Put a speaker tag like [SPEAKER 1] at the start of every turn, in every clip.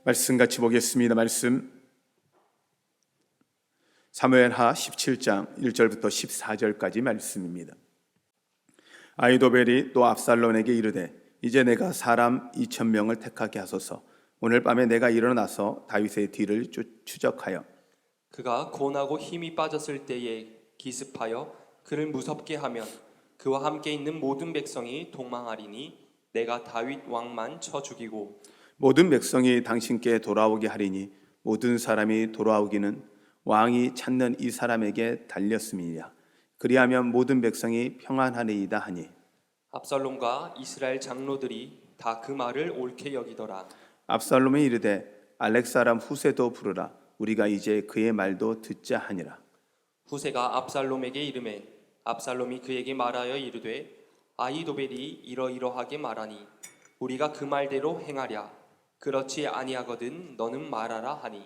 [SPEAKER 1] 말씀 같이 보겠습니다. 말씀 사무엘하 17장 1절부터 14절까지 말씀입니다. 아히도벨이 또 압살롬에게 이르되 이제 내가 사람 2,000명을 택하게 하소서. 오늘 밤에 내가 일어나서 다윗의 뒤를 추적하여
[SPEAKER 2] 그가 고나고 힘이 빠졌을 때에 기습하여 그를 무섭게 하면 그와 함께 있는 모든 백성이 도망하리니 내가 다윗 왕만 쳐 죽이고
[SPEAKER 1] 모든 백성이 당신께 돌아오게 하리니 모든 사람이 돌아오기는 왕이 찾는 이 사람에게 달렸음이니라. 그리하면 모든 백성이 평안하리이다 하니
[SPEAKER 2] 압살롬과 이스라엘 장로들이 다 그 말을 옳게 여기더라.
[SPEAKER 1] 압살롬이 이르되 알렉 사람 후세도 부르라. 우리가 이제 그의 말도 듣자 하니라.
[SPEAKER 2] 후세가 압살롬에게 이르매 압살롬이 그에게 말하여 이르되 아히도벨이 이러이러하게 말하니 우리가 그 말대로 행하랴. 그렇지 아니하거든 너는 말하라 하니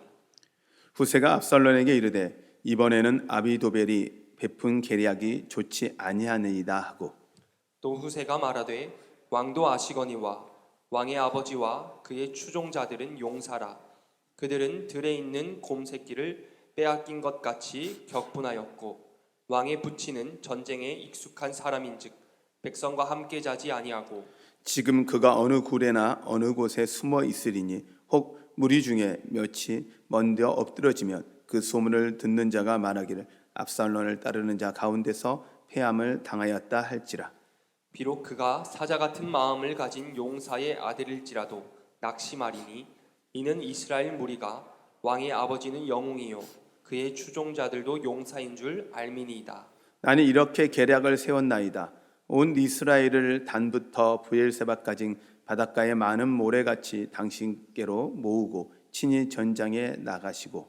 [SPEAKER 1] 후세가 압살롬에게 이르되 이번에는 아비도벨이 베푼 계략이 좋지 아니하니이다 하고
[SPEAKER 2] 또 후세가 말하되 왕도 아시거니와 왕의 아버지와 그의 추종자들은 용사라. 그들은 들에 있는 곰 새끼를 빼앗긴 것 같이 격분하였고 왕의 부친은 전쟁에 익숙한 사람인즉 백성과 함께 자지 아니하고
[SPEAKER 1] 지금 그가 어느 굴에나 어느 곳에 숨어 있으리니 혹 무리 중에 몇이 먼저 엎드러지면 그 소문을 듣는 자가 말하기를 압살롬을 따르는 자 가운데서 패함을 당하였다 할지라.
[SPEAKER 2] 비록 그가 사자 같은 마음을 가진 용사의 아들일지라도 낙심하리니 이는 이스라엘 무리가 왕의 아버지는 영웅이요 그의 추종자들도 용사인 줄 알미니이다.
[SPEAKER 1] 나는 이렇게 계략을 세웠나이다. 온 이스라엘을 단부터 브엘세바까지 바닷가의 많은 모래같이 당신께로 모으고 친히 전장에 나가시고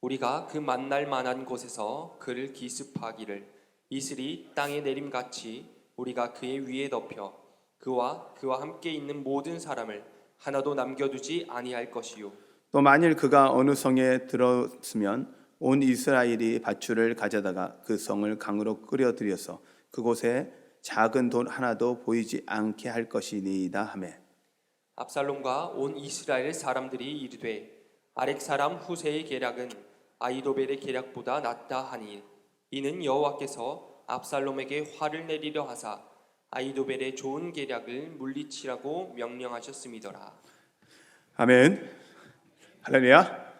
[SPEAKER 2] 우리가 그 만날 만한 곳에서 그를 기습하기를 이슬이 땅에 내림같이 우리가 그의 위에 덮여 그와 함께 있는 모든 사람을 하나도 남겨두지 아니할 것이요
[SPEAKER 1] 또 만일 그가 어느 성에 들었으면 온 이스라엘이 밧줄을 가져다가 그 성을 강으로 끌어들여서 그곳에 작은 돌 하나도 보이지 않게 할 것이니이다 하매
[SPEAKER 2] 압살롬과 온 이스라엘 사람들이 이르되 아렉 사람 후세의 계략은 아히도벨의 계략보다 낫다 하니 이는 여호와께서 압살롬에게 화를 내리려 하사 아히도벨의 좋은 계략을 물리치라고 명령하셨음이더라.
[SPEAKER 1] 아멘. 할렐루야.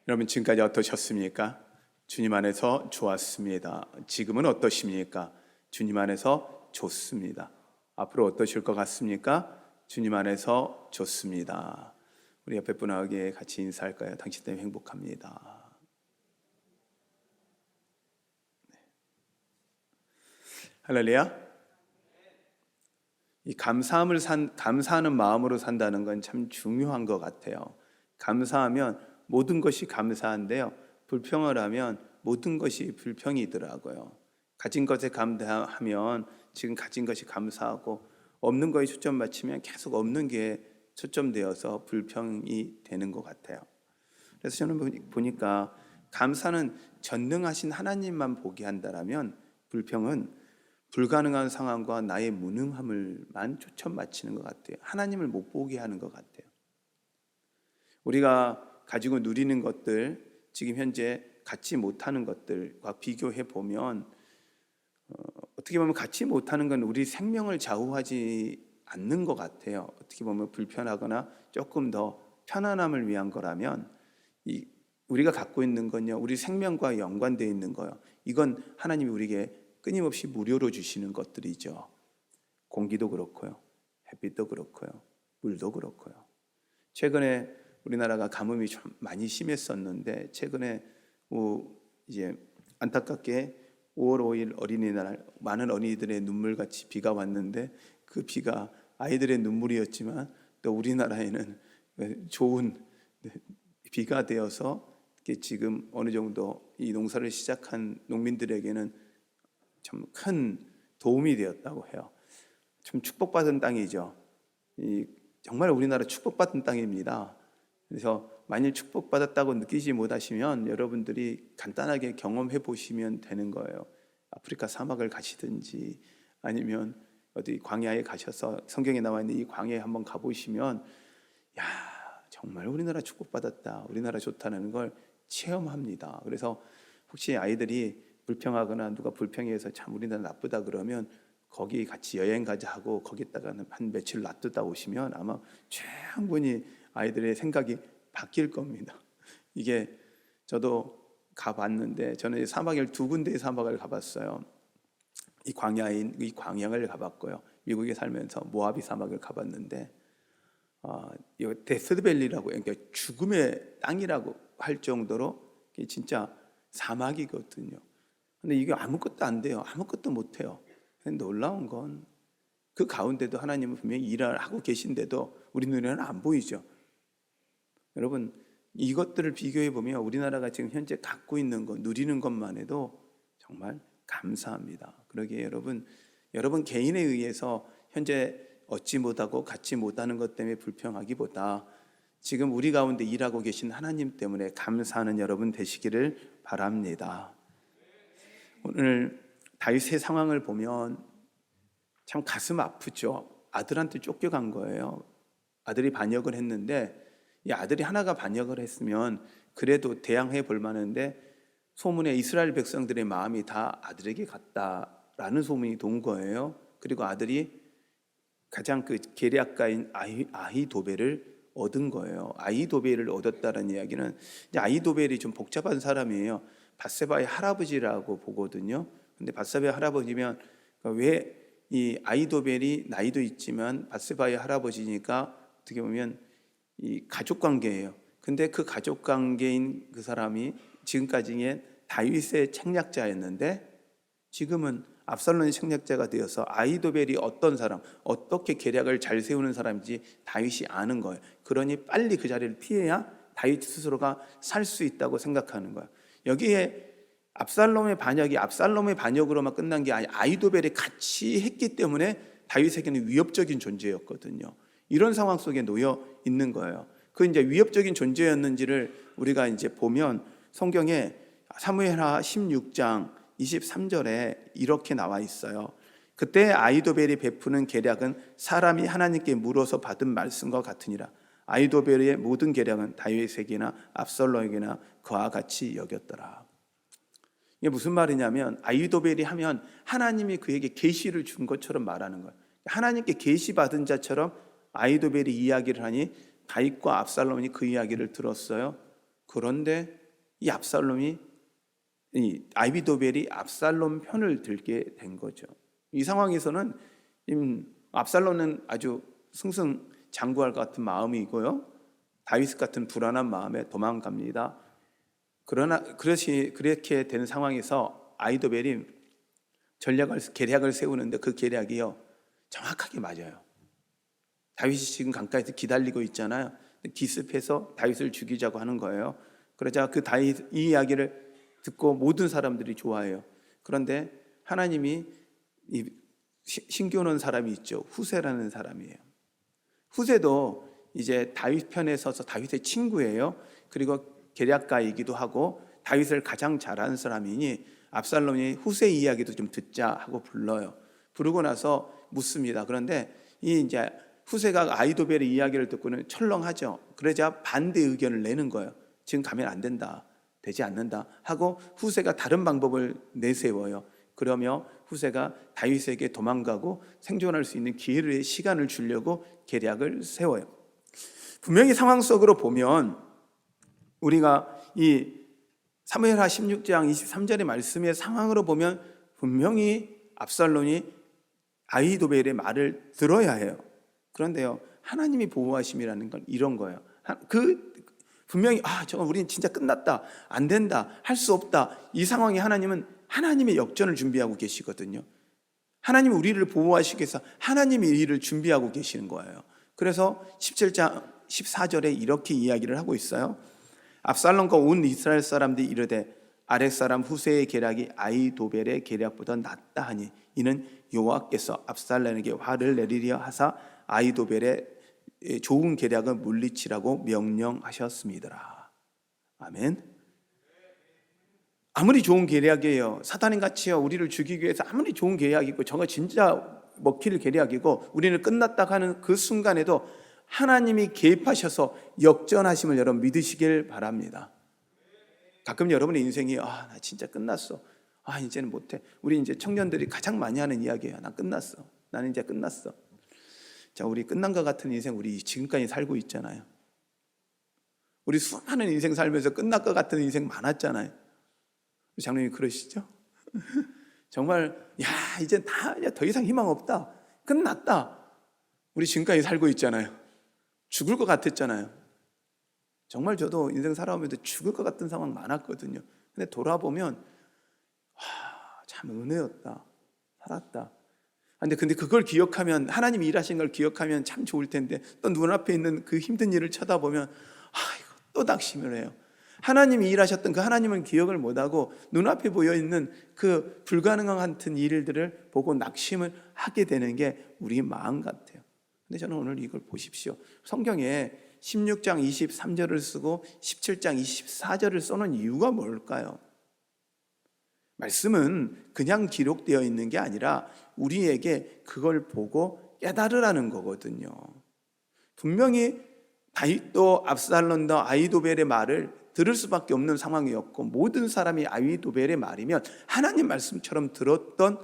[SPEAKER 1] 여러분 지금까지 어떠셨습니까? 주님 안에서 좋았습니다. 지금은 어떠십니까? 주님 안에서 좋습니다. 앞으로 어떠실 것 같습니까? 주님 안에서 좋습니다. 우리 옆에 분에게 같이 인사할까요? 당신 때문에 행복합니다. 네. 할렐루야. 이 감사하는 마음으로 산다는 건 참 중요한 것 같아요. 감사하면 모든 것이 감사한데요. 불평을 하면 모든 것이 불평이더라고요. 가진 것에 감사하면 지금 가진 것이 감사하고 없는 거에 초점 맞추면 계속 없는 게 초점되어서 불평이 되는 것 같아요. 그래서 저는 보니까 감사는 전능하신 하나님만 보게 한다면 불평은 불가능한 상황과 나의 무능함을만 초점 맞추는 것 같아요. 하나님을 못 보게 하는 것 같아요. 우리가 가지고 누리는 것들, 지금 현재 갖지 못하는 것들과 비교해 보면 어떻게 보면 갖지 못하는 건 우리 생명을 좌우하지 않는 것 같아요. 어떻게 보면 불편하거나 조금 더 편안함을 위한 거라면 우리가 갖고 있는 건요, 우리 생명과 연관되어 있는 거요. 이건 하나님이 우리에게 끊임없이 무료로 주시는 것들이죠. 공기도 그렇고요, 햇빛도 그렇고요, 물도 그렇고요. 최근에 우리나라가 가뭄이 좀 많이 심했었는데 최근에 이제 안타깝게 5월 5일 어린이날 많은 어린이들의 눈물같이 비가 왔는데 그 비가 아이들의 눈물이었지만 또 우리나라에는 좋은 비가 되어서 지금 어느 정도 이 농사를 시작한 농민들에게는 참 큰 도움이 되었다고 해요. 참 축복받은 땅이죠. 정말 우리나라 축복받은 땅입니다. 그래서 만일 축복받았다고 느끼지 못하시면 여러분들이 간단하게 경험해 보시면 되는 거예요. 아프리카 사막을 가시든지 아니면 어디 광야에 가셔서 성경에 나와 있는 이 광야에 한번 가보시면 야 정말 우리나라 축복받았다, 우리나라 좋다는 걸 체험합니다. 그래서 혹시 아이들이 불평하거나 누가 불평해서 참 우리나라 나쁘다 그러면 거기 같이 여행 가자 하고 거기다가는 한 며칠 놔두다 오시면 아마 충분히 아이들의 생각이 바뀔 겁니다. 이게 저도 가봤는데, 저는 사막을 2군데의 사막을 가봤어요. 이 광야인 이 광양을 가봤고요. 미국에 살면서 모하비 사막을 가봤는데, 이 데스밸리라고, 그러니까 죽음의 땅이라고 할 정도로 이게 진짜 사막이거든요. 근데 이게 아무것도 안 돼요. 아무것도 못 해요. 놀라운 건 그 가운데도 하나님은 분명히 일을 하고 계신데도 우리 눈에는 안 보이죠. 여러분, 이것들을 비교해 보면 우리나라가 지금 현재 갖고 있는 것, 누리는 것만 해도 정말 감사합니다. 그러기에 여러분 개인에 의해서 현재 얻지 못하고 갖지 못하는 것 때문에 불평하기보다 지금 우리 가운데 일하고 계신 하나님 때문에 감사하는 여러분 되시기를 바랍니다. 오늘 다윗의 상황을 보면 참 가슴 아프죠. 아들한테 쫓겨간 거예요. 아들이 반역을 했는데, 이 아들이 하나가 반역을 했으면 그래도 대항해 볼 만한데, 소문에 이스라엘 백성들의 마음이 다 아들에게 갔다라는 소문이 돈 거예요. 그리고 아들이 가장 그 계략가인 아히도벨을 얻은 거예요. 아히도벨을 얻었다는 이야기는, 이제 아히도벨이 좀 복잡한 사람이에요. 밧세바의 할아버지라고 보거든요. 근데 밧세바의 할아버지면 왜 이 아히도벨이 나이도 있지만 밧세바의 할아버지니까 어떻게 보면 이 가족 관계예요. 근데 그 가족 관계인 그 사람이 지금까지의 다윗의 책략자였는데, 지금은 압살롬의 책략자가 되어서 아히도벨이 어떤 사람, 어떻게 계략을 잘 세우는 사람인지 다윗이 아는 거예요. 그러니 빨리 그 자리를 피해야 다윗 스스로가 살 수 있다고 생각하는 거예요. 여기에 압살롬의 반역으로만 끝난 게 아니라 아히도벨이 같이 했기 때문에 다윗에게는 위협적인 존재였거든요. 이런 상황 속에 놓여 있는 거예요. 그 이제 위협적인 존재였는지를 우리가 이제 보면 성경에 사무엘하 16장 23절에 이렇게 나와 있어요. 그때 아히도벨이 베푸는 계략은 사람이 하나님께 물어서 받은 말씀과 같으니라. 아히도벨의 모든 계략은 다윗에게나 압살롬에게나 그와 같이 여겼더라. 이게 무슨 말이냐면, 아히도벨이 하면 하나님이 그에게 계시를 준 것처럼 말하는 거예요. 하나님께 계시 받은 자처럼 아히도벨이 이야기를 하니 다윗과 압살롬이 그 이야기를 들었어요. 그런데 이 아히도벨이 압살롬 편을 들게 된 거죠. 이 상황에서는 압살롬은 아주 승승장구할 것 같은 마음이고요, 다윗 같은 불안한 마음에 도망갑니다. 그러나 그렇게 된 상황에서 아히도벨이 계략을 세우는데 그 계략이요 정확하게 맞아요. 다윗이 지금 강가에서 기다리고 있잖아요. 기습해서 다윗을 죽이자고 하는 거예요. 그러자 이 이야기를 듣고 모든 사람들이 좋아해요. 그런데 하나님이 신겨놓은 사람이 있죠. 후세라는 사람이에요. 후세도 이제 다윗 편에 서서 다윗의 친구예요. 그리고 계략가이기도 하고 다윗을 가장 잘하는 사람이니 압살롬이 후세 이야기도 좀 듣자 하고 불러요. 부르고 나서 묻습니다. 그런데 이제 후세가 아히도벨의 이야기를 듣고는 철렁하죠. 그러자 반대 의견을 내는 거예요. 지금 가면 안 된다, 되지 않는다 하고 후세가 다른 방법을 내세워요. 그러며 후세가 다윗에게 도망가고 생존할 수 있는 시간을 주려고 계략을 세워요. 분명히 상황 속으로 보면 우리가 이 사무엘하 16장 23절의 말씀의 상황으로 보면 분명히 압살롬이 아히도벨의 말을 들어야 해요. 그런데요, 하나님이 보호하심이라는 건 이런 거예요. 분명히 저건 우리는 진짜 끝났다, 안 된다, 할 수 없다, 이 상황에 하나님은 하나님의 역전을 준비하고 계시거든요. 하나님이 우리를 보호하시기 위해서 하나님이 이 일을 준비하고 계시는 거예요. 그래서 17장 14절에 이렇게 이야기를 하고 있어요. 압살롬과 온 이스라엘 사람들이 이르되 아랫 사람 후세의 계략이 아히도벨의 계략보다 낫다 하니 이는 여호와께서 압살롬에게 화를 내리려 하사 아히도벨의 좋은 계략을 물리치라고 명령하셨습니다. 아멘. 아무리 좋은 계략이에요, 사단인같이요 우리를 죽이기 위해서 아무리 좋은 계략이고 저거 진짜 먹힐 계략이고 우리는 끝났다 하는 그 순간에도 하나님이 개입하셔서 역전하심을 여러분 믿으시길 바랍니다. 가끔 여러분의 인생이 나 진짜 끝났어. 이제는 못해. 우리 이제 청년들이 가장 많이 하는 이야기예요. 나 끝났어. 나는 이제 끝났어. 자, 우리 끝난 것 같은 인생 우리 지금까지 살고 있잖아요. 우리 수많은 인생 살면서 끝날 것 같은 인생 많았잖아요. 우리 장로님 그러시죠? 정말 이제 더 이상 희망 없다. 끝났다. 우리 지금까지 살고 있잖아요. 죽을 것 같았잖아요. 정말 저도 인생 살아오면서 죽을 것 같은 상황 많았거든요. 근데 돌아보면 참 은혜였다. 살았다. 근데 그걸 기억하면, 하나님이 일하신 걸 기억하면 참 좋을 텐데, 또 눈앞에 있는 그 힘든 일을 쳐다보면 이거 또 낙심을 해요. 하나님이 일하셨던 그 하나님은 기억을 못하고 눈앞에 보여있는 그 불가능한 같은 일들을 보고 낙심을 하게 되는 게 우리 마음 같아요. 근데 저는 오늘 이걸 보십시오. 성경에 16장 23절을 쓰고 17장 24절을 써놓은 이유가 뭘까요? 말씀은 그냥 기록되어 있는 게 아니라 우리에게 그걸 보고 깨달으라는 거거든요. 분명히 다윗도 압살롬도 아히도벨의 말을 들을 수밖에 없는 상황이었고, 모든 사람이 아히도벨의 말이면 하나님 말씀처럼 들었던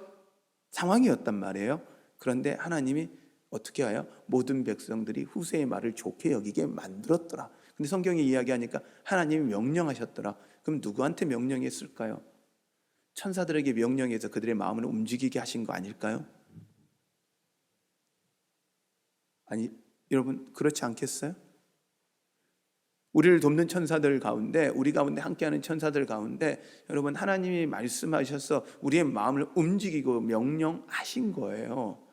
[SPEAKER 1] 상황이었단 말이에요. 그런데 하나님이 어떻게 하여 모든 백성들이 후세의 말을 좋게 여기게 만들었더라. 근데 성경이 이야기하니까 하나님이 명령하셨더라. 그럼 누구한테 명령했을까요? 천사들에게 명령해서 그들의 마음을 움직이게 하신 거 아닐까요? 아니, 여러분 그렇지 않겠어요? 우리를 돕는 천사들 가운데, 우리 가운데 함께하는 천사들 가운데 여러분 하나님이 말씀하셔서 우리의 마음을 움직이고 명령하신 거예요.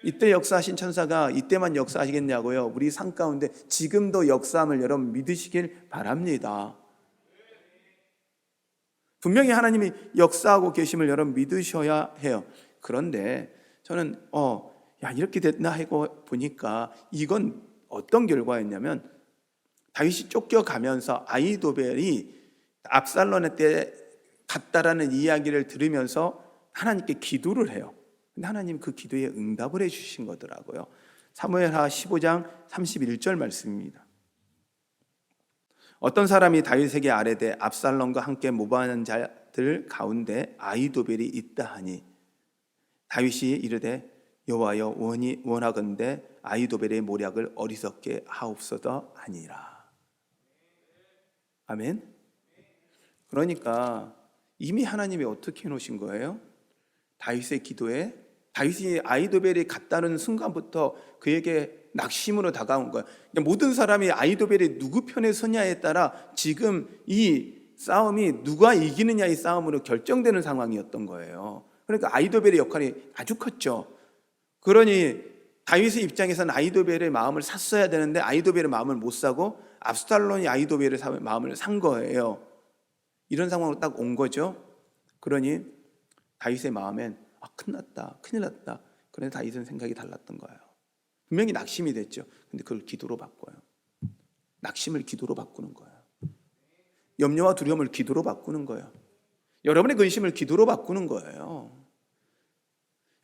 [SPEAKER 1] 이때 역사하신 천사가 이때만 역사하시겠냐고요? 우리 삶 가운데 지금도 역사함을 여러분 믿으시길 바랍니다. 분명히 하나님이 역사하고 계심을 여러분 믿으셔야 해요. 그런데 저는 이렇게 됐나 하고 보니까 이건 어떤 결과였냐면, 다윗이 쫓겨가면서 아히도벨이 압살롬의 때 갔다라는 이야기를 들으면서 하나님께 기도를 해요. 근데 하나님 그 기도에 응답을 해주신 거더라고요. 사무엘하 15장 31절 말씀입니다. 어떤 사람이 다윗에게 아뢰되 압살롬과 함께 모반한 자들 가운데 아히도벨이 있다 하니, 다윗이 이르되 여호와여 원하건대 아히도벨의 모략을 어리석게 하옵소서 하니라. 아멘. 그러니까 이미 하나님이 어떻게 해놓으신 거예요? 다윗의 기도에, 다윗이 아히도벨이 갔다는 순간부터 그에게 낙심으로 다가온 거예요. 그러니까 모든 사람이 아히도벨이 누구 편에 서냐에 따라 지금 이 싸움이 누가 이기느냐의 싸움으로 결정되는 상황이었던 거예요. 그러니까 아히도벨의 역할이 아주 컸죠. 그러니 다윗의 입장에서는 아히도벨의 마음을 샀어야 되는데 아히도벨의 마음을 못 사고 압살롬이 아히도벨의 마음을 산 거예요. 이런 상황으로 딱 온 거죠. 그러니 다윗의 마음엔 끝났다, 큰일 났다. 그런데 다윗은 생각이 달랐던 거예요. 분명히 낙심이 됐죠. 근데 그걸 기도로 바꿔요. 낙심을 기도로 바꾸는 거예요. 염려와 두려움을 기도로 바꾸는 거예요. 여러분의 근심을 기도로 바꾸는 거예요.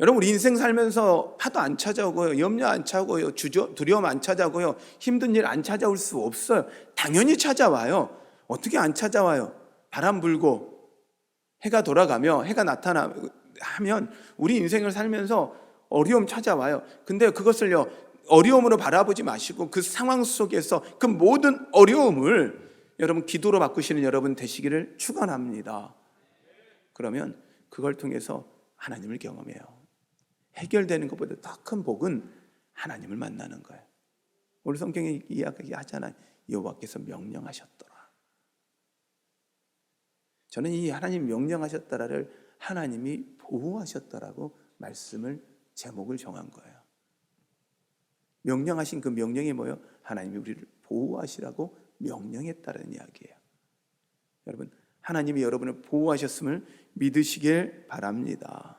[SPEAKER 1] 여러분, 우리 인생 살면서 파도 안 찾아오고요, 염려 안 찾아오고요, 두려움 안 찾아오고요, 힘든 일 안 찾아올 수 없어요. 당연히 찾아와요. 어떻게 안 찾아와요? 바람 불고 해가 돌아가며 해가 나타나면 우리 인생을 살면서 어려움 찾아와요. 근데 그것을요, 어려움으로 바라보지 마시고 그 상황 속에서 그 모든 어려움을 여러분 기도로 바꾸시는 여러분 되시기를 축원합니다. 그러면 그걸 통해서 하나님을 경험해요. 해결되는 것보다 더 큰 복은 하나님을 만나는 거예요. 우리 성경에 이야기하잖아요. 여호와께서 명령하셨더라. 저는 이 하나님 명령하셨더라를 하나님이 보호하셨더라고 말씀을 제목을 정한 거예요. 명령하신 그 명령이 뭐예요? 하나님이 우리를 보호하시라고 명령했다는 이야기예요. 여러분, 하나님이 여러분을 보호하셨음을 믿으시길 바랍니다.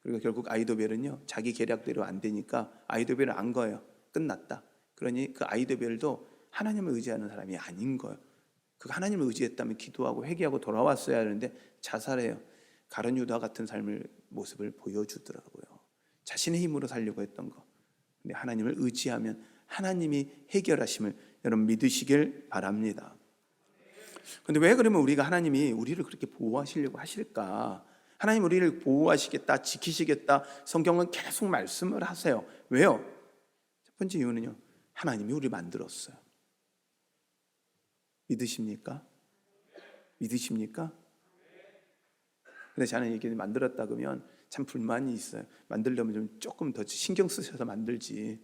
[SPEAKER 1] 그리고 결국 아히도벨은요, 자기 계략대로 안 되니까 아히도벨은 안 거예요. 끝났다. 그러니 그 아히도벨도 하나님을 의지하는 사람이 아닌 거예요. 그 하나님을 의지했다면 기도하고 회개하고 돌아왔어야 하는데 자살해요. 가룟 유다 같은 삶을 모습을 보여주더라고요. 자신의 힘으로 살려고 했던 거. 근데 하나님을 의지하면 하나님이 해결하심을 여러분 믿으시길 바랍니다. 근데 왜 그러면 우리가 하나님이 우리를 그렇게 보호하시려고 하실까? 하나님 우리를 보호하시겠다, 지키시겠다, 성경은 계속 말씀을 하세요. 왜요? 첫 번째 이유는요, 하나님이 우리 만들었어요. 믿으십니까? 믿으십니까? 근데 저는 이게 만들었다 그러면 참 불만이 있어요. 만들려면 좀 조금 더 신경 쓰셔서 만들지,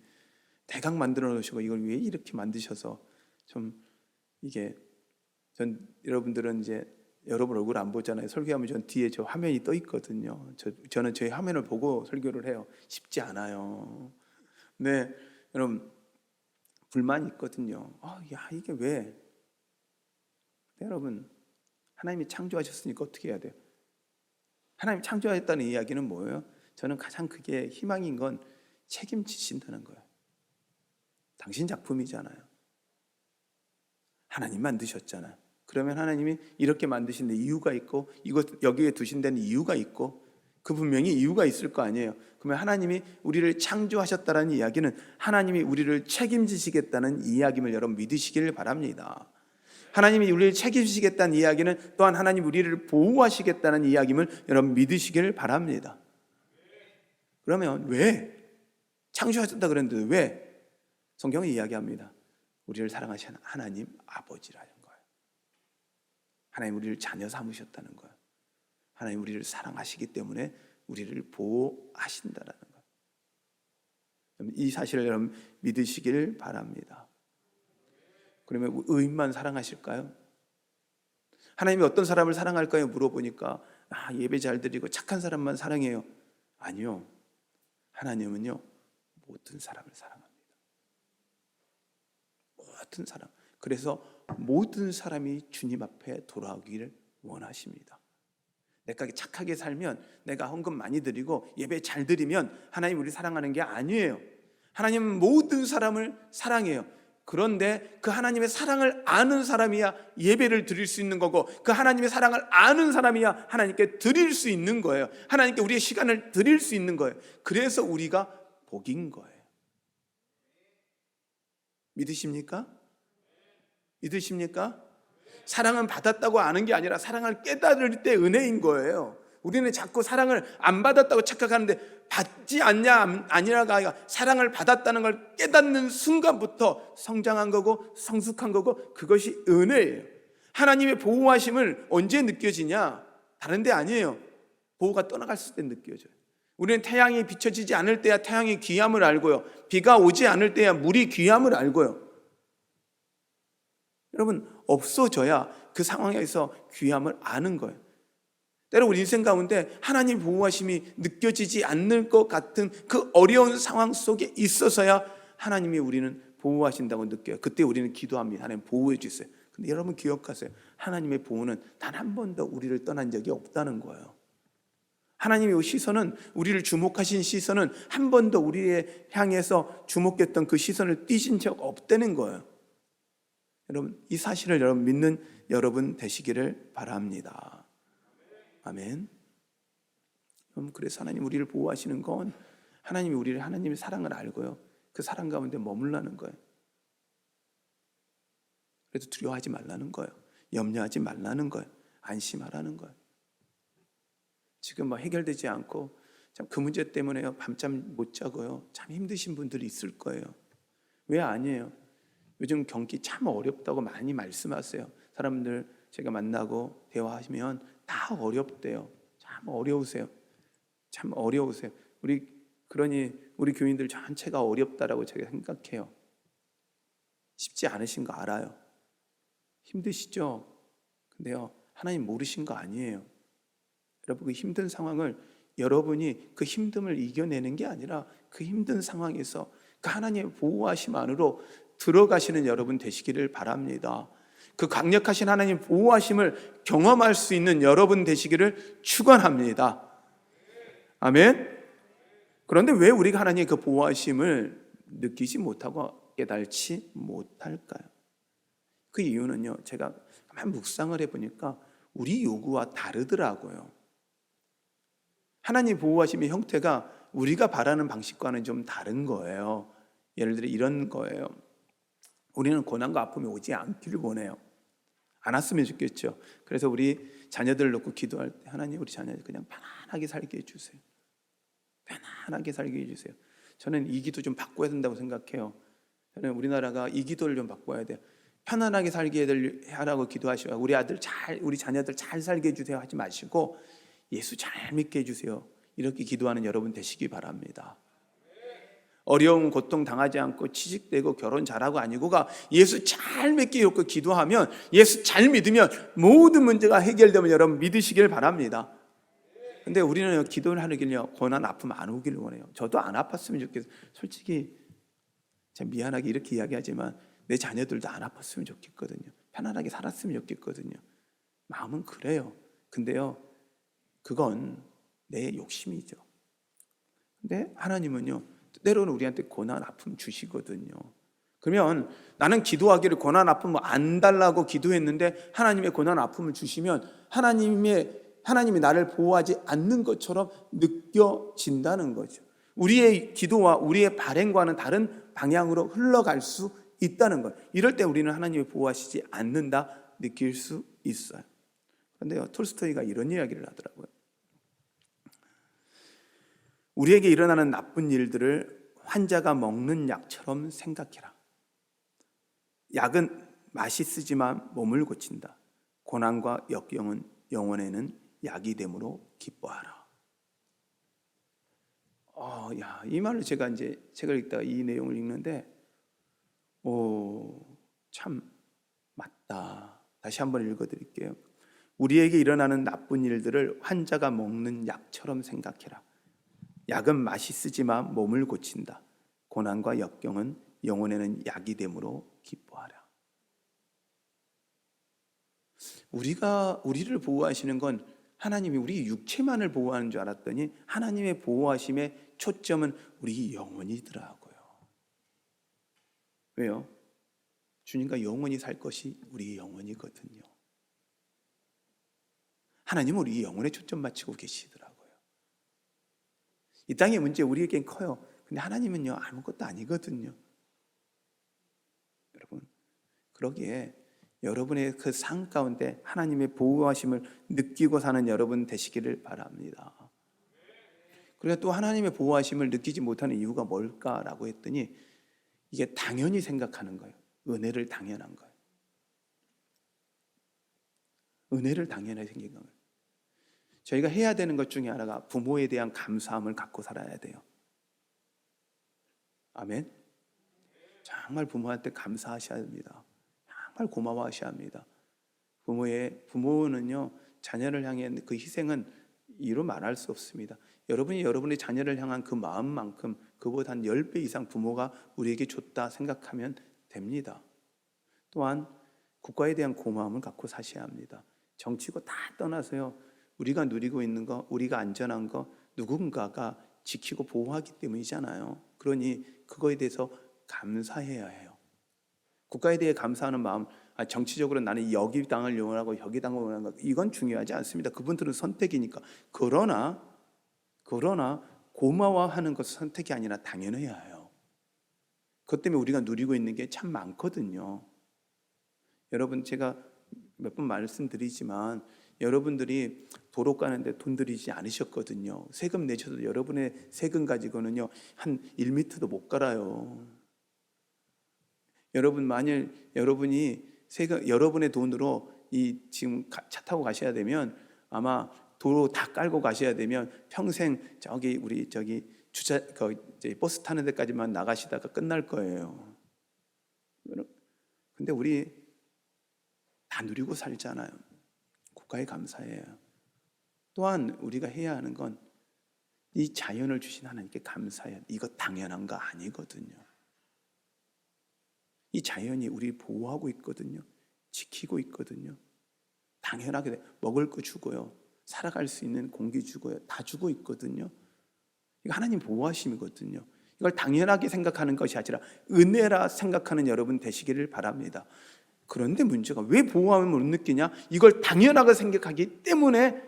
[SPEAKER 1] 대강 만들어 놓으시고 이걸 왜 이렇게 만드셔서 좀 이게, 전 여러분들은 이제 여러분 얼굴 안 보잖아요. 설교하면 전 뒤에 저 화면이 떠 있거든요. 저는 제 화면을 보고 설교를 해요. 쉽지 않아요. 근데 여러분 불만이 있거든요. 야 이게 왜? 여러분 하나님이 창조하셨으니까 어떻게 해야 돼요? 하나님이 창조하셨다는 이야기는 뭐예요? 저는 가장 그게 희망인 건 책임지신다는 거예요. 당신 작품이잖아요. 하나님 만드셨잖아요. 그러면 하나님이 이렇게 만드신 데 이유가 있고 이것 여기에 두신 데는 이유가 있고 그 분명히 이유가 있을 거 아니에요. 그러면 하나님이 우리를 창조하셨다는 이야기는 하나님이 우리를 책임지시겠다는 이야기를 여러분 믿으시길 바랍니다. 하나님이 우리를 책임지시겠다는 이야기는 또한 하나님 우리를 보호하시겠다는 이야기를 여러분 믿으시길 바랍니다. 그러면 왜? 창조하셨다 그랬는데 왜? 성경은 이야기합니다. 우리를 사랑하시는 하나님 아버지라는 거예요. 하나님 우리를 자녀 삼으셨다는 거예요. 하나님 우리를 사랑하시기 때문에 우리를 보호하신다라는 거예요. 이 사실을 여러분 믿으시길 바랍니다. 그러면 의인만 사랑하실까요? 하나님이 어떤 사람을 사랑할까요? 물어보니까 예배 잘 드리고 착한 사람만 사랑해요. 아니요. 하나님은요 모든 사람을 사랑합니다. 모든 사람. 그래서 모든 사람이 주님 앞에 돌아오기를 원하십니다. 내가 착하게 살면, 내가 헌금 많이 드리고 예배 잘 드리면 하나님 우리 사랑하는 게 아니에요. 하나님은 모든 사람을 사랑해요. 그런데 그 하나님의 사랑을 아는 사람이야 예배를 드릴 수 있는 거고, 그 하나님의 사랑을 아는 사람이야 하나님께 드릴 수 있는 거예요. 하나님께 우리의 시간을 드릴 수 있는 거예요. 그래서 우리가 복인 거예요. 믿으십니까? 믿으십니까? 사랑은 받았다고 아는 게 아니라 사랑을 깨달을 때 은혜인 거예요. 우리는 자꾸 사랑을 안 받았다고 착각하는데, 받지 않냐 아니라가 아니라 사랑을 받았다는 걸 깨닫는 순간부터 성장한 거고 성숙한 거고, 그것이 은혜예요. 하나님의 보호하심을 언제 느껴지냐? 다른 데 아니에요. 보호가 떠나갔을 때 느껴져요. 우리는 태양이 비춰지지 않을 때야 태양의 귀함을 알고요, 비가 오지 않을 때야 물이 귀함을 알고요. 여러분 없어져야 그 상황에서 귀함을 아는 거예요. 때로 우리 인생 가운데 하나님 보호하심이 느껴지지 않는 것 같은 그 어려운 상황 속에 있어서야 하나님이 우리는 보호하신다고 느껴요. 그때 우리는 기도합니다. 하나님 보호해 주세요. 근데 여러분 기억하세요. 하나님의 보호는 단 한 번도 우리를 떠난 적이 없다는 거예요. 하나님의 시선은, 우리를 주목하신 시선은 한 번도 우리에 향해서 주목했던 그 시선을 띄신 적 없다는 거예요. 여러분 이 사실을 여러분 믿는 여러분 되시기를 바랍니다. 아멘. 그래서 하나님 우리를 보호하시는 건 하나님이 우리를, 하나님의 사랑을 알고요, 그 사랑 가운데 머물라는 거예요. 그래서 두려워하지 말라는 거예요. 염려하지 말라는 거예요. 안심하라는 거예요. 지금 해결되지 않고 참 그 문제 때문에요 밤잠 못 자고요 참 힘드신 분들이 있을 거예요. 왜 아니에요? 요즘 경기 참 어렵다고 많이 말씀하세요. 사람들 제가 만나고 대화하시면 다 어렵대요. 참 어려우세요. 참 어려우세요. 그러니 우리 교인들 전체가 어렵다라고 제가 생각해요. 쉽지 않으신 거 알아요. 힘드시죠? 근데요 하나님 모르신 거 아니에요. 여러분 그 힘든 상황을, 여러분이 그 힘듦을 이겨내는 게 아니라 그 힘든 상황에서 그 하나님의 보호하심 안으로 들어가시는 여러분 되시기를 바랍니다. 그 강력하신 하나님 보호하심을 경험할 수 있는 여러분 되시기를 축원합니다. 아멘. 그런데 왜 우리가 하나님의 그 보호하심을 느끼지 못하고 깨달지 못할까요? 그 이유는요, 제가 가만 묵상을 해보니까 우리 요구와 다르더라고요. 하나님 보호하심의 형태가 우리가 바라는 방식과는 좀 다른 거예요. 예를 들어 이런 거예요. 우리는 고난과 아픔이 오지 않기를 원해요. 안 왔으면 좋겠죠. 그래서 우리 자녀들을 놓고 기도할 때 하나님 우리 자녀들 그냥 편안하게 살게 해주세요. 편안하게 살게 해주세요. 저는 이 기도 좀 바꿔야 된다고 생각해요. 저는 우리나라가 이 기도를 좀 바꿔야 돼요. 편안하게 살게 하라고 기도하시고 우리 자녀들 잘 살게 해주세요 하지 마시고 예수 잘 믿게 해주세요. 이렇게 기도하는 여러분 되시기 바랍니다. 어려움 고통 당하지 않고 취직되고 결혼 잘하고 아니고가 예수 잘 믿게 해놓고 기도하면 예수 잘 믿으면 모든 문제가 해결되면 여러분 믿으시길 바랍니다. 근데 우리는 기도를 하는 길요 고난 아픔 안 오기를 원해요. 저도 안 아팠으면 좋겠어요. 솔직히 참 미안하게 이렇게 이야기하지만 내 자녀들도 안 아팠으면 좋겠거든요. 편안하게 살았으면 좋겠거든요. 마음은 그래요. 근데요 그건 내 욕심이죠. 근데 하나님은요 때로는 우리한테 고난 아픔 주시거든요. 그러면 나는 기도하기를 고난 아픔 안 달라고 기도했는데 하나님의 고난 아픔을 주시면 하나님이 나를 보호하지 않는 것처럼 느껴진다는 거죠. 우리의 기도와 우리의 발행과는 다른 방향으로 흘러갈 수 있다는 것. 이럴 때 우리는 하나님이 보호하시지 않는다 느낄 수 있어요. 그런데요 톨스토이가 이런 이야기를 하더라고요. 우리에게 일어나는 나쁜 일들을 환자가 먹는 약처럼 생각해라. 약은 맛있으지만 몸을 고친다. 고난과 역경은 영혼에는 약이 됨으로 기뻐하라. 이 말을 제가 이제 책을 읽다가 이 내용을 읽는데 참 맞다. 다시 한번 읽어드릴게요. 우리에게 일어나는 나쁜 일들을 환자가 먹는 약처럼 생각해라. 약은 맛있으지만 몸을 고친다. 고난과 역경은 영혼에는 약이 됨으로 기뻐하라. 우리를 보호하시는 건 하나님이 우리 육체만을 보호하는 줄 알았더니 하나님의 보호하심의 초점은 우리 영혼이더라고요. 왜요? 주님과 영원히 살 것이 우리 영혼이거든요. 하나님은 우리 영혼에 초점 맞추고 계시더라고요. 이 땅의 문제 우리에겐 커요. 근데 하나님은요 아무것도 아니거든요. 여러분 그러기에 여러분의 그 삶 가운데 하나님의 보호하심을 느끼고 사는 여러분 되시기를 바랍니다. 그리고 또 하나님의 보호하심을 느끼지 못하는 이유가 뭘까라고 했더니 이게 당연히 생각하는 거예요. 은혜를 당연한 거예요. 은혜를 당연하게 생긴 거예요. 저희가 해야 되는 것 중에 하나가 부모에 대한 감사함을 갖고 살아야 돼요. 아멘. 정말 부모한테 감사하셔야 합니다. 정말 고마워하셔야 합니다. 부모는요 자녀를 향한 그 희생은 이루 말할 수 없습니다. 여러분이 여러분의 자녀를 향한 그 마음만큼 그보다 한 10배 이상 부모가 우리에게 줬다 생각하면 됩니다. 또한 국가에 대한 고마움을 갖고 사셔야 합니다. 정치고 다 떠나서요 우리가 누리고 있는 거, 우리가 안전한 거 누군가가 지키고 보호하기 때문이잖아요. 그러니 그거에 대해서 감사해야 해요. 국가에 대해 감사하는 마음, 정치적으로 나는 여기 당을 영원하고 여기 당을 원하는 거 이건 중요하지 않습니다. 그분들은 선택이니까. 그러나 고마워하는 것은 선택이 아니라 당연해야 해요. 그것 때문에 우리가 누리고 있는 게 참 많거든요. 여러분 제가 몇 번 말씀드리지만 여러분들이 도로 가는데 돈 들이지 않으셨거든요. 세금 내셔도 여러분의 세금 가지고는요 한 1m도 못 갈아요. 여러분 만일 여러분이 여러분의 돈으로 지금 차 타고 가셔야 되면 아마 도로 다 깔고 가셔야 되면 평생 우리 버스 타는 데까지만 나가시다가 끝날 거예요. 근데 우리 다 누리고 살잖아요. 국가에 감사해요. 또한 우리가 해야 하는 건 이 자연을 주신 하나님께 감사해요. 이거 당연한 거 아니거든요. 이 자연이 우리를 보호하고 있거든요. 지키고 있거든요. 당연하게 먹을 거 주고요. 살아갈 수 있는 공기 주고요. 다 주고 있거든요. 이거 하나님 보호하심이거든요. 이걸 당연하게 생각하는 것이 아니라 은혜라 생각하는 여러분 되시기를 바랍니다. 그런데 문제가 왜 보호함을 못 느끼냐? 이걸 당연하게 생각하기 때문에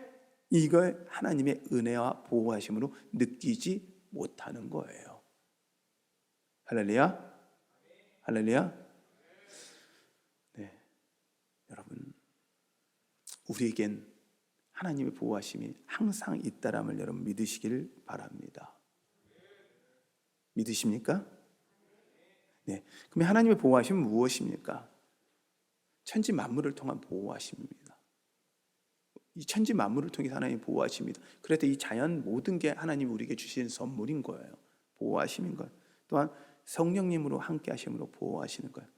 [SPEAKER 1] 이걸 하나님의 은혜와 보호하심으로 느끼지 못하는 거예요. 할렐루야? 할렐루야? 네, 여러분, 우리에겐 하나님의 보호하심이 항상 있다람을 여러분 믿으시길 바랍니다. 믿으십니까? 네. 그럼 하나님의 보호하심은 무엇입니까? 천지 만물을 통한 보호하심입니다. 이 천지 만물을 통해서 하나님이 보호하십니다. 그래서 이 자연 모든 게 하나님이 우리에게 주신 선물인 거예요. 보호하심인 거예요. 또한 성령님으로 함께 하심으로 보호하시는 거예요.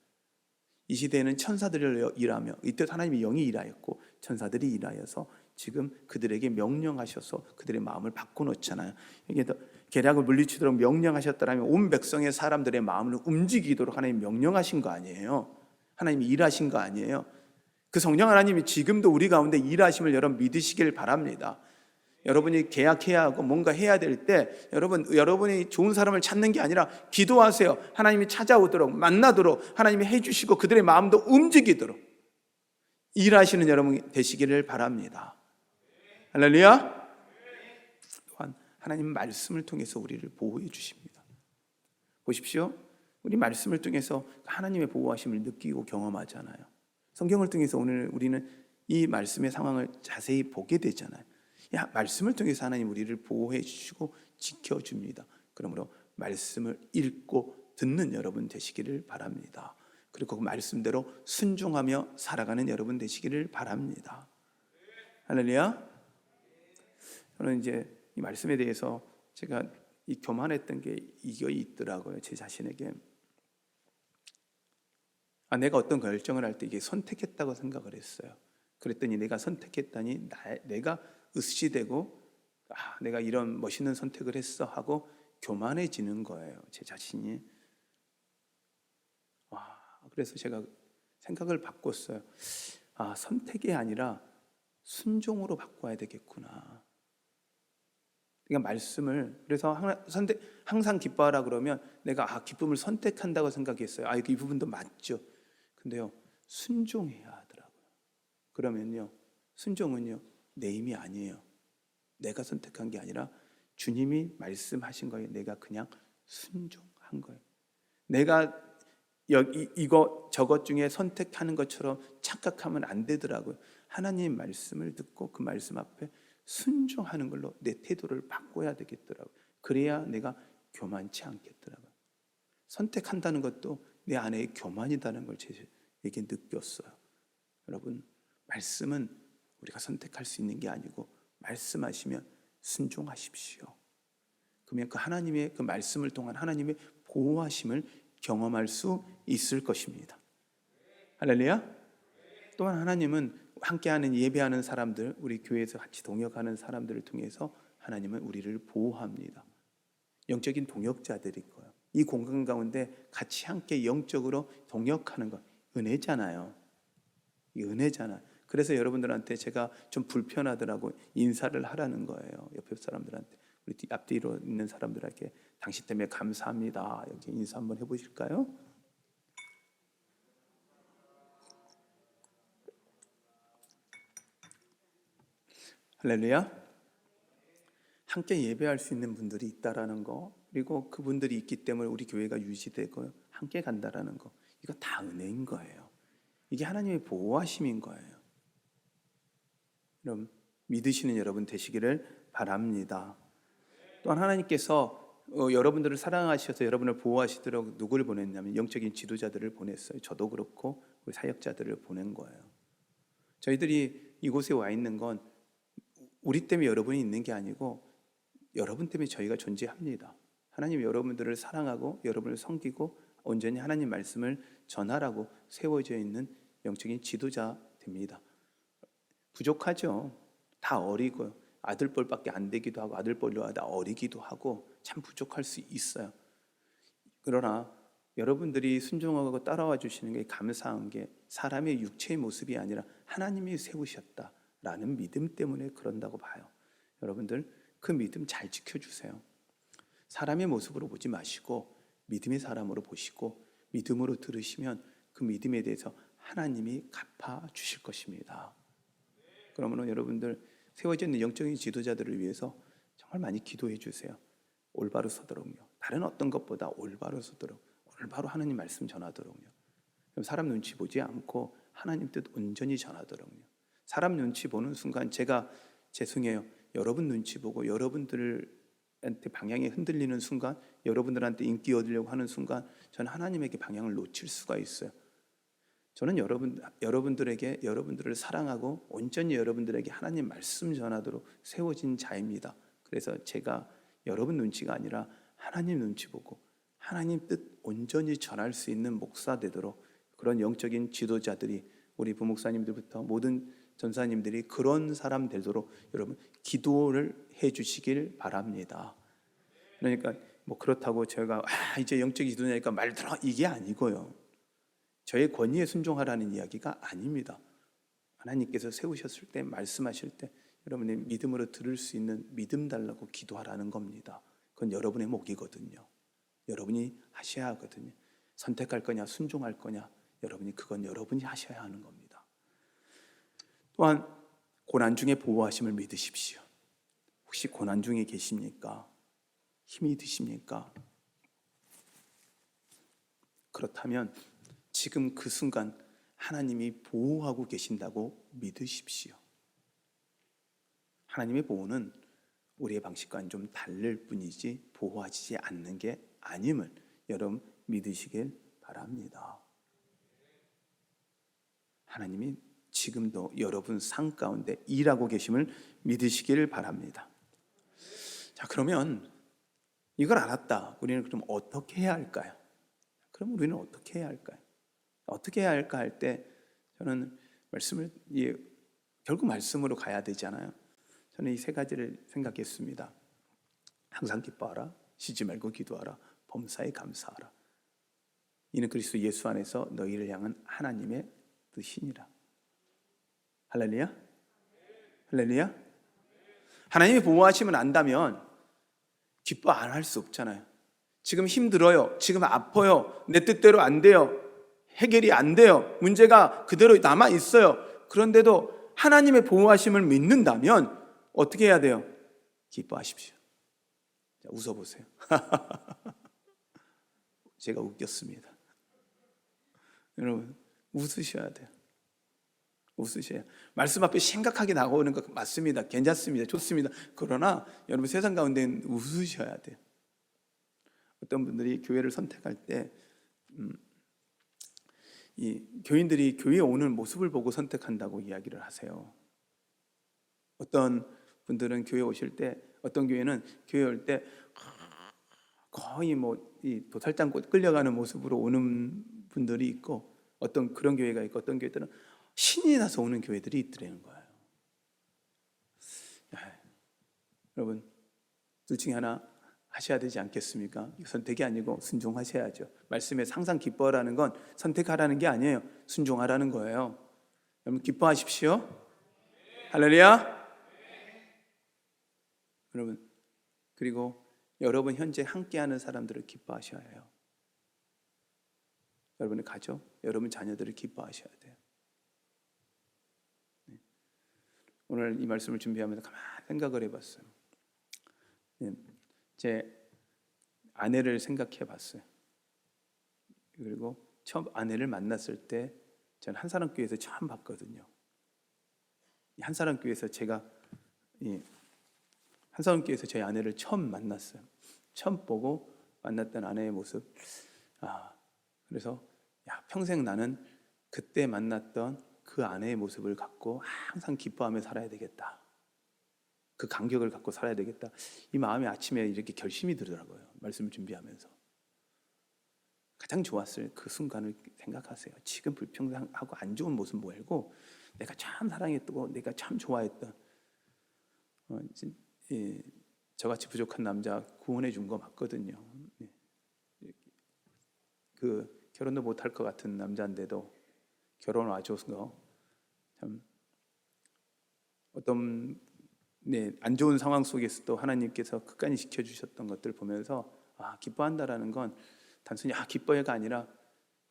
[SPEAKER 1] 이 시대에는 천사들을 일하며, 이때 하나님이 영이 일하였고 천사들이 일하여서 지금 그들에게 명령하셔서 그들의 마음을 바꿔놓잖아요. 여기에도 계략을 물리치도록 명령하셨다라면 온 백성의 사람들의 마음을 움직이도록 하나님이 명령하신 거 아니에요. 하나님이 일하신 거 아니에요. 그 성령 하나님이 지금도 우리 가운데 일하심을 여러분 믿으시길 바랍니다. 여러분이 계약해야 하고 뭔가 해야 될 때 여러분이 좋은 사람을 찾는 게 아니라 기도하세요. 하나님이 찾아오도록, 만나도록 하나님이 해주시고 그들의 마음도 움직이도록 일하시는 여러분 되시기를 바랍니다. 할렐루야. 또한 하나님 말씀을 통해서 우리를 보호해 주십니다. 보십시오. 우리 말씀을 통해서 하나님의 보호하심을 느끼고 경험하잖아요. 성경을 통해서 오늘 우리는 이 말씀의 상황을 자세히 보게 되잖아요. 말씀을 통해서 하나님 우리를 보호해 주시고 지켜줍니다. 그러므로 말씀을 읽고 듣는 여러분 되시기를 바랍니다. 그리고 그 말씀대로 순종하며 살아가는 여러분 되시기를 바랍니다. 할렐루야. 저는 이제 이 말씀에 대해서 제가 이 교만했던 게 이게 있더라고요. 제 자신에게. 내가 어떤 결정을 할 때 이게 선택했다고 생각을 했어요. 그랬더니 내가 선택했다니 내가 으스시되고 내가 이런 멋있는 선택을 했어 하고 교만해지는 거예요. 제 자신이. 그래서 제가 생각을 바꿨어요. 선택이 아니라 순종으로 바꿔야 되겠구나. 그러니까 말씀을, 그래서 항상 기뻐하라 그러면 내가 기쁨을 선택한다고 생각했어요. 이 부분도 맞죠. 근데요, 순종해야 하더라고요. 그러면요, 순종은요, 내 힘이 아니에요. 내가 선택한 게 아니라 주님이 말씀하신 거에 내가 그냥 순종한 거예요. 내가 이거 저것 중에 선택하는 것처럼 착각하면 안 되더라고요. 하나님 말씀을 듣고 그 말씀 앞에 순종하는 걸로 내 태도를 바꿔야 되겠더라고요. 그래야 내가 교만치 않겠더라고요. 선택한다는 것도 내 안에 교만이다는 걸 제게 느꼈어요. 여러분, 말씀은 우리가 선택할 수 있는 게 아니고 말씀하시면 순종하십시오. 그러면 그 하나님의 그 말씀을 통한 하나님의 보호하심을 경험할 수 있을 것입니다. 할렐루야. 또한 하나님은 함께하는 예배하는 사람들, 우리 교회에서 같이 동역하는 사람들을 통해서 하나님은 우리를 보호합니다. 영적인 동역자들일 거예요. 이 공간 가운데 같이 함께 영적으로 동역하는 것, 은혜잖아요. 이 은혜잖아요. 그래서 여러분들한테 제가 좀 불편하더라고 인사를 하라는 거예요. 옆에 사람들한테. 우리 앞뒤로 있는 사람들에게 당신 때문에 감사합니다. 이렇게 인사 한번 해보실까요? 할렐루야. 함께 예배할 수 있는 분들이 있다라는 거, 그리고 그분들이 있기 때문에 우리 교회가 유지되고 함께 간다라는 거, 이거 다 은혜인 거예요. 이게 하나님의 보호하심인 거예요. 여러분, 믿으시는 여러분 되시기를 바랍니다. 또한 하나님께서 여러분들을 사랑하셔서 여러분을 보호하시도록 누구를 보냈냐면 영적인 지도자들을 보냈어요. 저도 그렇고 우리 사역자들을 보낸 거예요. 저희들이 이곳에 와 있는 건 우리 때문에 여러분이 있는 게 아니고 여러분 때문에 저희가 존재합니다. 하나님이 여러분들을 사랑하고 여러분을 섬기고 온전히 하나님 말씀을 전하라고 세워져 있는 영적인 지도자 됩니다. 부족하죠. 다 어리고요. 아들뻘밖에 안 되기도 하고 아들뻘로 하다 어리기도 하고 참 부족할 수 있어요. 그러나 여러분들이 순종하고 따라와 주시는 게 감사한 게 사람의 육체의 모습이 아니라 하나님이 세우셨다라는 믿음 때문에 그런다고 봐요. 여러분들 그 믿음 잘 지켜주세요. 사람의 모습으로 보지 마시고 믿음의 사람으로 보시고 믿음으로 들으시면 그 믿음에 대해서 하나님이 갚아 주실 것입니다. 그러면 여러분들 세워져 있는 영적인 지도자들을 위해서 정말 많이 기도해 주세요. 올바로 서도록요. 다른 어떤 것보다 올바로 서도록, 올바로 하나님 말씀 전하도록요. 그럼 사람 눈치 보지 않고 하나님 뜻 온전히 전하도록요. 사람 눈치 보는 순간 제가 죄송해요. 여러분 눈치 보고 여러분들한테 방향이 흔들리는 순간, 여러분들한테 인기 얻으려고 하는 순간 저는 하나님에게 방향을 놓칠 수가 있어요. 저는 여러분들에게 여러분들을 사랑하고 온전히 여러분들에게 하나님 말씀 전하도록 세워진 자입니다. 그래서 제가 여러분 눈치가 아니라 하나님 눈치 보고 하나님 뜻 온전히 전할 수 있는 목사 되도록, 그런 영적인 지도자들이, 우리 부목사님들부터 모든 전사님들이 그런 사람 되도록 여러분 기도를 해주시길 바랍니다. 그러니까 뭐 그렇다고 제가 이제 영적 지도자니까 말 들어, 이게 아니고요. 저의 권위에 순종하라는 이야기가 아닙니다. 하나님께서 세우셨을 때, 말씀하실 때 여러분의 믿음으로 들을 수 있는 믿음 달라고 기도하라는 겁니다. 그건 여러분의 몫이거든요. 여러분이 하셔야 하거든요. 선택할 거냐 순종할 거냐, 그건 여러분이 하셔야 하는 겁니다. 또한 고난 중에 보호하심을 믿으십시오. 혹시 고난 중에 계십니까? 힘이 드십니까? 그렇다면 지금 그 순간 하나님이 보호하고 계신다고 믿으십시오. 하나님의 보호는 우리의 방식과는 좀 다를 뿐이지 보호하지 않는 게 아님을 여러분 믿으시길 바랍니다. 하나님이 지금도 여러분 삶 가운데 일하고 계심을 믿으시길 바랍니다. 자, 그러면 이걸 알았다. 우리는 그럼 어떻게 해야 할까요? 그럼 우리는 어떻게 해야 할까요? 어떻게 해야 할까 할 때 저는 결국 말씀으로 가야 되잖아요. 저는 이 세 가지를 생각했습니다. 항상 기뻐하라, 쉬지 말고 기도하라, 범사에 감사하라. 이는 그리스도 예수 안에서 너희를 향한 하나님의 뜻이니라. 할렐루야? 할렐루야? 하나님이 보호하심을 안다면 기뻐 안 할 수 없잖아요. 지금 힘들어요. 지금 아파요. 내 뜻대로 안 돼요. 해결이 안 돼요. 문제가 그대로 남아 있어요. 그런데도 하나님의 보호하심을 믿는다면 어떻게 해야 돼요? 기뻐하십시오. 자, 웃어보세요. 제가 웃겼습니다. 여러분 웃으셔야 돼요. 웃으셔야. 말씀 앞에 심각하게 나오는 거 맞습니다. 괜찮습니다. 좋습니다. 그러나 여러분 세상 가운데는 웃으셔야 돼요. 어떤 분들이 교회를 선택할 때 이 교인들이 교회에 오는 모습을 보고 선택한다고 이야기를 하세요. 어떤 분들은 교회 오실 때, 어떤 교회는 교회 올 때 거의 이 도살장꽃 끌려가는 모습으로 오는 분들이 있고, 어떤 그런 교회가 있고, 어떤 교회들은 신이 나서 오는 교회들이 있더라는 거예요. 여러분 둘 중에 하나 하셔야 되지 않겠습니까? 선택이 아니고 순종하셔야죠. 말씀에 항상 기뻐하라는 건 선택하라는 게 아니에요. 순종하라는 거예요. 여러분 기뻐하십시오. 할렐루야. 여러분, 그리고 여러분 현재 함께하는 사람들을 기뻐하셔야 해요. 여러분의 가족, 여러분 자녀들을 기뻐하셔야 돼요. 오늘 이 말씀을 준비하면서 가만히 생각을 해봤어요. 제 아내를 생각해 봤어요. 그리고 처음 아내를 만났을 때 저는 한사람교회에서 처음 봤거든요. 한사람교회에서 제가 한사람교회에서 제 아내를 처음 만났어요. 처음 보고 만났던 아내의 모습. 그래서 평생 나는 그때 만났던 그 아내의 모습을 갖고 항상 기뻐하며 살아야 되겠다. 그 감격을 갖고 살아야 되겠다. 이 마음이 아침에 이렇게 결심이 들더라고요. 말씀을 준비하면서. 가장 좋았을 그 순간을 생각하세요. 지금 불평하고 안 좋은 모습 말고 내가 참 사랑했고 내가 참 좋아했던 저같이 부족한 남자 구원해 준 거 맞거든요. 그 결혼도 못할 것 같은 남자인데도 결혼 와줘서 참 어떤 안 좋은 상황 속에서도 하나님께서 끝까지 지켜주셨던 것들을 보면서 기뻐한다라는 건 단순히 기뻐해가 아니라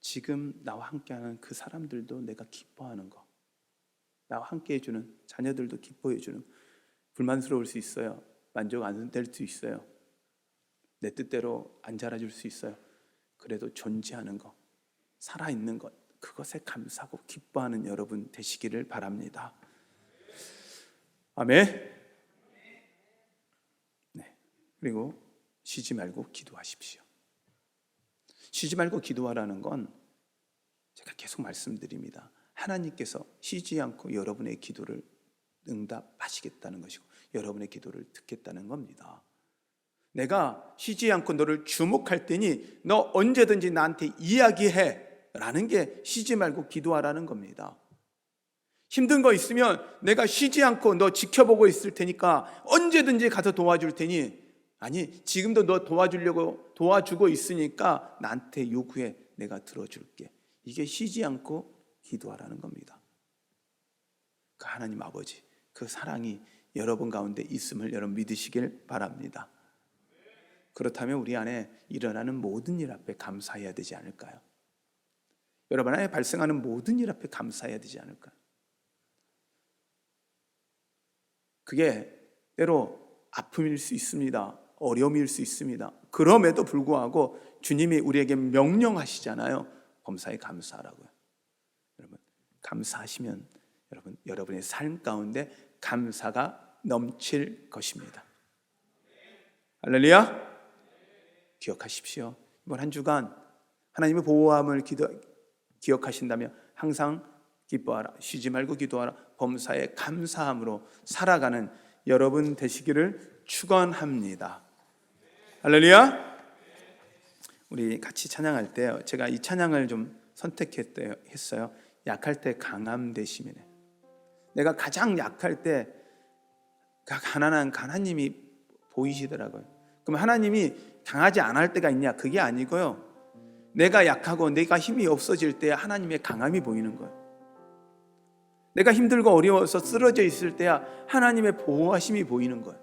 [SPEAKER 1] 지금 나와 함께하는 그 사람들도 내가 기뻐하는 거, 나와 함께해주는 자녀들도 기뻐해주는, 불만스러울 수 있어요. 만족 안 될 수 있어요. 내 뜻대로 안 자라줄 수 있어요. 그래도 존재하는 것, 살아있는 것, 그것에 감사하고 기뻐하는 여러분 되시기를 바랍니다. 아멘. 네. 그리고 쉬지 말고 기도하십시오. 쉬지 말고 기도하라는 건 제가 계속 말씀드립니다. 하나님께서 쉬지 않고 여러분의 기도를 응답하시겠다는 것이고 여러분의 기도를 듣겠다는 겁니다. 내가 쉬지 않고 너를 주목할 테니 너 언제든지 나한테 이야기해 라는 게 쉬지 말고 기도하라는 겁니다. 힘든 거 있으면 내가 쉬지 않고 너 지켜보고 있을 테니까 언제든지 가서 도와줄 테니, 아니 지금도 너 도와주고 있으니까 나한테 요구해, 내가 들어줄게. 이게 쉬지 않고 기도하라는 겁니다. 그 하나님 아버지, 그 사랑이 여러분 가운데 있음을 여러분 믿으시길 바랍니다. 그렇다면 우리 안에 일어나는 모든 일 앞에 감사해야 되지 않을까요? 여러분 안에 발생하는 모든 일 앞에 감사해야 되지 않을까요? 그게 때로 아픔일 수 있습니다. 어려움일 수 있습니다. 그럼에도 불구하고 주님이 우리에게 명령하시잖아요. 범사에 감사하라고요. 여러분, 감사하시면 여러분의 삶 가운데 감사가 넘칠 것입니다. 할렐루야. 기억하십시오. 이번 한 주간 하나님의 보호함을 기억하신다면 항상 기뻐하라, 쉬지 말고 기도하라, 범사에 감사함으로 살아가는 여러분 되시기를 축원합니다. 할렐루야. 우리 같이 찬양할 때 제가 이 찬양을 좀 선택했어요. 약할 때 강함 되심이네. 내가 가장 약할 때 가난한 하나님이 보이시더라고요. 그럼 하나님이 강하지 않을 때가 있냐? 그게 아니고요. 내가 약하고 내가 힘이 없어질 때 하나님의 강함이 보이는 거예요. 내가 힘들고 어려워서 쓰러져 있을 때야 하나님의 보호하심이 보이는 거예요.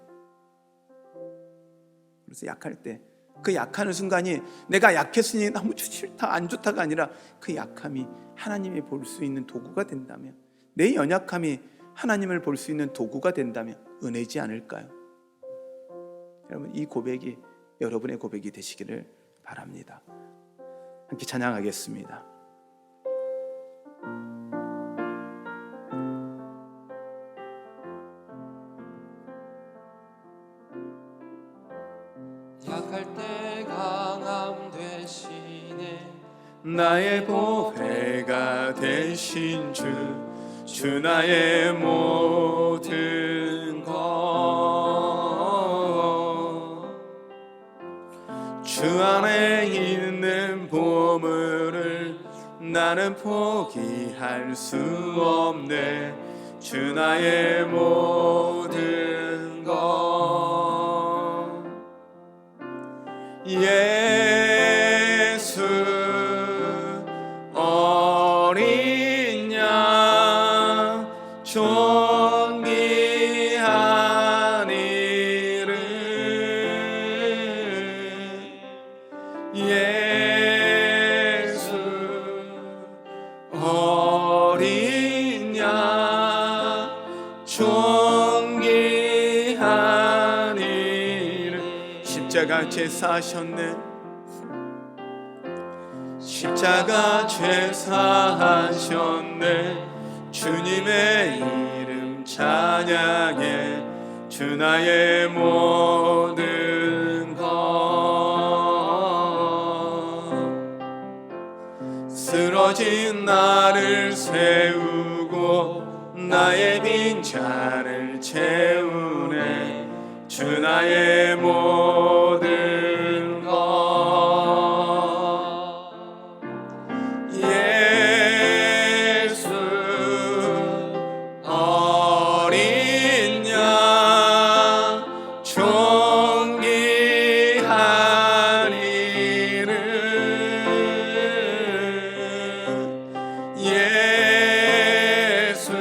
[SPEAKER 1] 그래서 약할 때, 그 약하는 순간이 내가 약했으니 너무 싫다, 안 좋다가 아니라 그 약함이 하나님이 볼 수 있는 도구가 된다면, 내 연약함이 하나님을 볼 수 있는 도구가 된다면 은혜지 않을까요? 여러분, 이 고백이 여러분의 고백이 되시기를 바랍니다. 함께 찬양하겠습니다.
[SPEAKER 2] 약할 때 강함 되시네.
[SPEAKER 1] 나의 보배가 되신 주 나의 모든 것, 주 안에 있는 보물을 나는 포기할 수 없네. 주 나의 모든 것, 예수 어린 양 존귀한 이름, 예수 어린 양 존귀한 이름. 십자가 제사하셨네. 십자가 제사하셨네. 주님의 이름 찬양해. 주 나의 모든 것, 쓰러진 나를 세우고 나의 빈잔을 채우네. 주 나의 모든 것, 예수 어린 양 존귀한 이름, 예수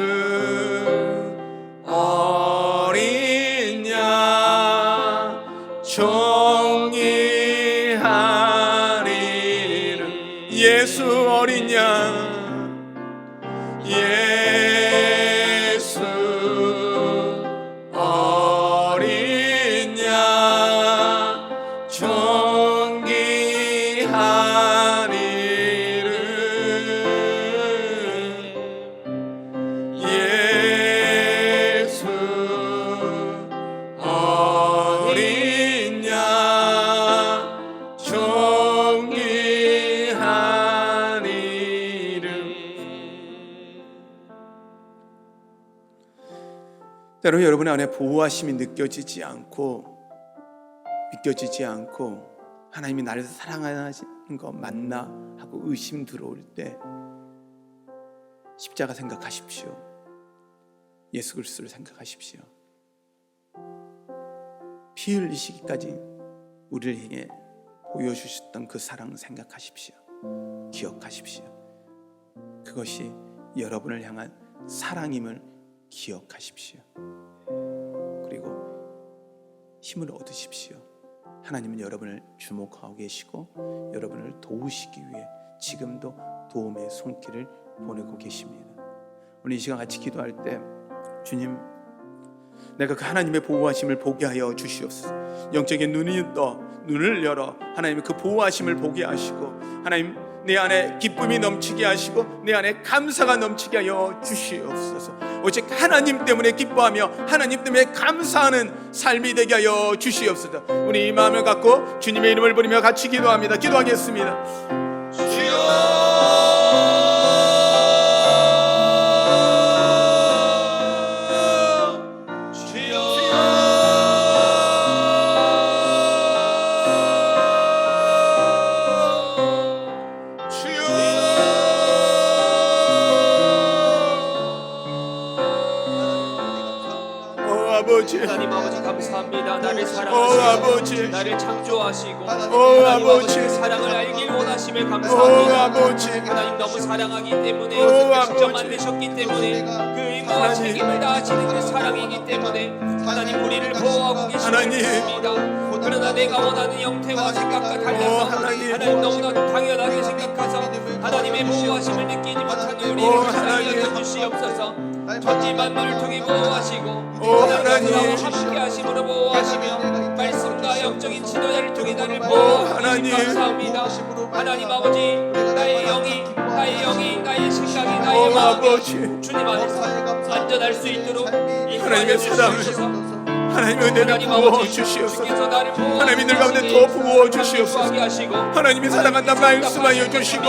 [SPEAKER 1] 어린 양 존귀한 이름, 예수 어린 양, 예수 어린 양 예수 어린 양 존귀한 이름. 때로 여러분 안에 보호하심이 느껴지지 않고 하나님이 나를 사랑하시는 거 맞나 하고 의심 들어올 때 십자가 생각하십시오. 예수 그리스도를 생각하십시오. 피 흘리시기까지 우리를 향해 보여주셨던 그 사랑 생각하십시오. 기억하십시오. 그것이 여러분을 향한 사랑임을 기억하십시오. 그리고 힘을 얻으십시오. 하나님은 여러분을 주목하고 계시고 여러분을 도우시기 위해 지금도 도움의 손길을 보내고 계십니다. 오늘 이 시간 같이 기도할 때 주님, 내가 그 하나님의 보호하심을 보게 하여 주시옵소서. 영적인 눈을 열어 하나님의 그 보호하심을 보게 하시고 하나님 내 안에 기쁨이 넘치게 하시고 내 안에 감사가 넘치게 하여 주시옵소서. 오직 하나님 때문에 기뻐하며 하나님 때문에 감사하는 삶이 되게 하여 주시옵소서. 우리 이 마음을 갖고 주님의 이름을 부르며 같이 기도합니다. 기도하겠습니다. 주여
[SPEAKER 2] 하나님 아버지 감사합니다. 나를 사랑하시고
[SPEAKER 1] 아버지,
[SPEAKER 2] 나를 창조하시고
[SPEAKER 1] 아버지,
[SPEAKER 2] 하나님 아버지 사랑을 알길 원하심을 감사합니다.
[SPEAKER 1] 아버지,
[SPEAKER 2] 하나님 너무 사랑하기 때문에
[SPEAKER 1] 아버지,
[SPEAKER 2] 직접 만드셨기 때문에 그 의무와 책임을 다하시는 그 사랑이기 때문에 하나님 우리를 보호하고 계십니다. 그러나 내가 원하는 형태와 생각과 달라서 하나님 너무나 당연하게 생각해서 하나님의 보호하심을 느끼지 못하는 우리를 불쌍히 여겨주시옵소서. 천지 만물을 통해 보호하시고 하나님 함께 하심으로 보호하시며 말씀과 영적인 지도자를 통해 나를 보호하시니 감사합니다. 하나님 아버지, 나의 영이 나의 생각이 나의 마음이 주님 안에서 안전할 수 있도록
[SPEAKER 1] 하나님의 사랑을 하나님의 은혜를 부어 주시옵소서. 하나님이 늘 가운데 더 부어 주시옵소서. 하나님이 사랑한다 말씀하여 주시고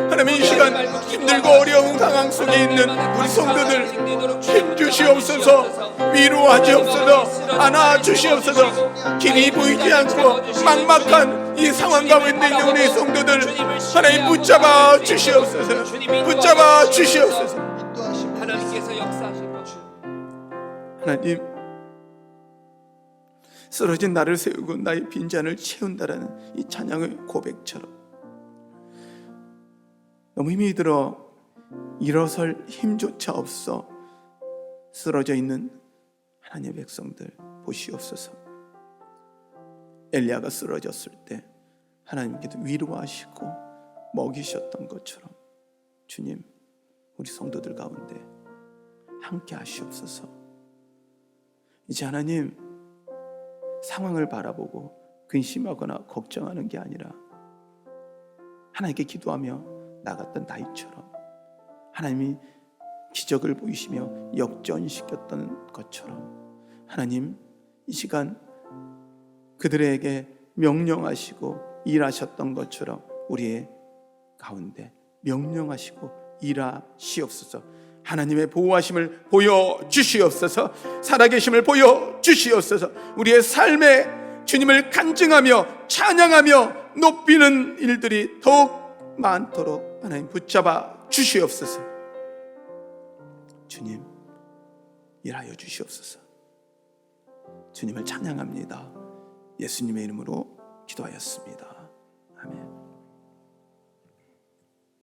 [SPEAKER 1] 하나님 이 시간 힘들고 어려운 상황 속에 있는 우리 성도들 힘 주시옵소서. 위로하시옵소서. 안아 주시옵소서. 길이 보이지 않고 막막한 이 상황 가운데 있는 우리 성도들 하나님 붙잡아 주시옵소서. 붙잡아 주시옵소서.
[SPEAKER 2] 하나님께서 역사하실 것
[SPEAKER 1] 하나님, 쓰러진 나를 세우고 나의 빈잔을 채운다라는 이 찬양의 고백처럼 너무 힘이 들어 일어설 힘조차 없어 쓰러져 있는 하나님의 백성들 보시옵소서. 엘리야가 쓰러졌을 때 하나님께도 위로하시고 먹이셨던 것처럼 주님, 우리 성도들 가운데 함께 하시옵소서. 이제 하나님, 상황을 바라보고 근심하거나 걱정하는 게 아니라 하나님께 기도하며 나갔던 다윗처럼 하나님이 기적을 보이시며 역전시켰던 것처럼 하나님 이 시간 그들에게 명령하시고 일하셨던 것처럼 우리의 가운데 명령하시고 일하시옵소서. 하나님의 보호하심을 보여주시옵소서. 살아계심을 보여주시옵소서. 우리의 삶에 주님을 간증하며 찬양하며 높이는 일들이 더욱 많도록 하나님 붙잡아 주시옵소서. 주님, 일하여 주시옵소서. 주님을 찬양합니다. 예수님의 이름으로 기도하였습니다. 아멘.